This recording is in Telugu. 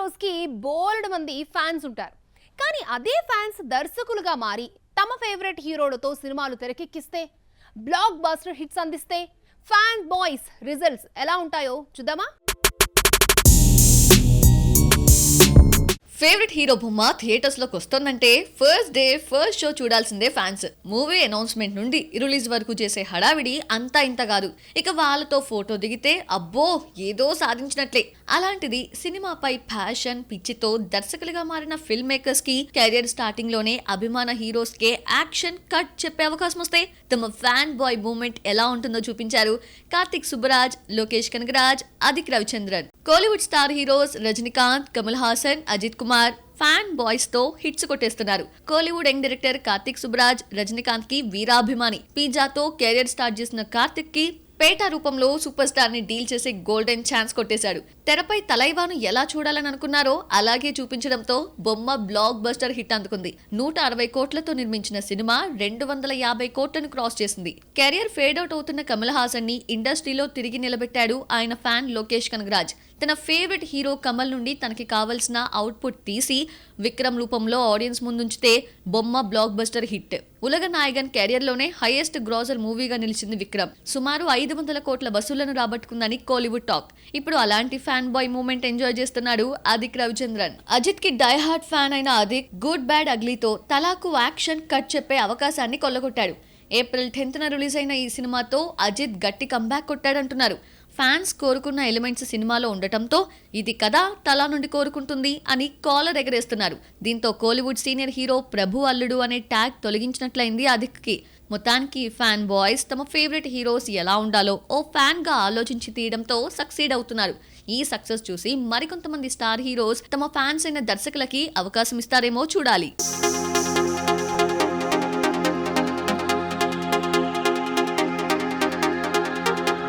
హీరోస్ కి బోల్డ్ మంది ఫ్యాన్స్ ఉంటారు. కానీ అదే ఫ్యాన్స్ దర్శకులుగా మారి తమ ఫేవరెట్ హీరోలతో సినిమాలు తెరకెక్కిస్తే, బ్లాక్ బస్టర్ హిట్స్ అందిస్తే ఫ్యాన్ బాయ్స్ రిజల్ట్స్ ఎలా ఉంటాయో చూద్దామా? ఫేవరెట్ హీరో బొమ్మ థియేటర్స్ లోకి వస్తోందంటే ఫస్ట్ డే ఫస్ట్ షో చూడాల్సిందే ఫ్యాన్స్. మూవీ అనౌన్స్మెంట్ నుండి రిలీజ్ వరకు చేసే హడావిడి అంతా ఇంత కాదు. ఇక వాళ్ళతో ఫోటో దిగితే అబ్బో ఏదో సాధించినట్లే. అలాంటిది సినిమాపై ప్యాషన్ పిచ్చితో దర్శకులుగా మారిన ఫిల్మ్ మేకర్స్ కి కెరియర్ స్టార్టింగ్ లోనే అభిమాన హీరోస్ కే యాక్షన్ కట్ చెప్పే అవకాశం వస్తే తమ ఫ్యాన్ బాయ్ మూమెంట్ ఎలా ఉంటుందో చూపించారు Karthik Subbaraj, Lokesh Kanagaraj, Adhik Ravichandran. Kollywood star heroes Rajinikanth, Kamal Haasan, Ajith Kumar fan boys తో హిట్స్ కొట్టేస్తున్నారు. కోలీవుడ్ యంగ్ డైరెక్టర్ కార్తిక్ సుబ్బరాజ్ రజనీకాంత్ కి వీరాభిమాని. పిజ్జాతో కెరియర్ స్టార్ట్ చేసిన కార్తిక్ కి పేట రూపంలో సూపర్ స్టార్ ని డీల్ చేసే గోల్డెన్ ఛాన్స్ కొట్టేశాడు. తెరపై తలైవాను ఎలా చూడాలని అనుకున్నారో అలాగే చూపించడంతో బొమ్మ బ్లాక్ బస్టర్ హిట్ అందుకుంది. 160 కోట్లతో నిర్మించిన సినిమా 250 కోట్లను క్రాస్ చేసింది. కెరియర్ ఫేడ్ అవుట్ అవుతున్న కమల్ హాసన్ ని ఇండస్ట్రీలో తిరిగి నిలబెట్టాడు ఆయన ఫ్యాన్ లోకేష్ కనగరాజ్. తన ఫేవరెట్ హీరో కమల్ నుండి తనకి కావలసిన అవుట్పుట్ తీసి విక్రమ్ రూపంలో ఆడియన్స్ ముందుంచితే బొమ్మ block buster hit. ఉలగ Nayagan career లోనే హైయెస్ట్ గ్రాసర్ మూవీగా నిలిచింది విక్రమ్. సుమారు 500 కోట్ల వసూళ్లను రాబట్టుకుందని కోలీవుడ్ టాక్. ఇప్పుడు అలాంటి ఫ్యాన్ బాయ్ మూమెంట్ ఎంజాయ్ చేస్తున్నాడు అదిక్ రవిచంద్రన్. అజిత్ కి డై హార్ట్ ఫ్యాన్ అయిన Adhik good bad అగ్లీతో తలాకు action cut చెప్పే అవకాశాన్ని కొల్లగొట్టాడు. ఏప్రిల్ 10న రిలీజ్ అయిన ఈ సినిమాతో అజిత్ గట్టి కంబ్యాక్ కొట్టాడంటున్నారు. ఫ్యాన్స్ కోరుకున్న ఎలిమెంట్స్ సినిమాలో ఉండటంతో ఇది కదా తలా నుండి కోరుకుంటుంది అని కాలర్ ఎగరేస్తున్నారు. దీంతో కోలీవుడ్ సీనియర్ హీరో ప్రభు అల్లుడు అనే ట్యాగ్ తొలగించినట్లయింది అదిక్ కి. మొత్తానికి ఫ్యాన్ బాయ్స్ తమ ఫేవరెట్ హీరోస్ ఎలా ఉండాలో ఓ ఫ్యాన్ గా ఆలోచించి తీయడంతో సక్సీడ్ అవుతున్నారు. ఈ సక్సెస్ చూసి మరికొంతమంది స్టార్ హీరోస్ తమ ఫ్యాన్స్ అయిన దర్శకులకి అవకాశం ఇస్తారేమో చూడాలి.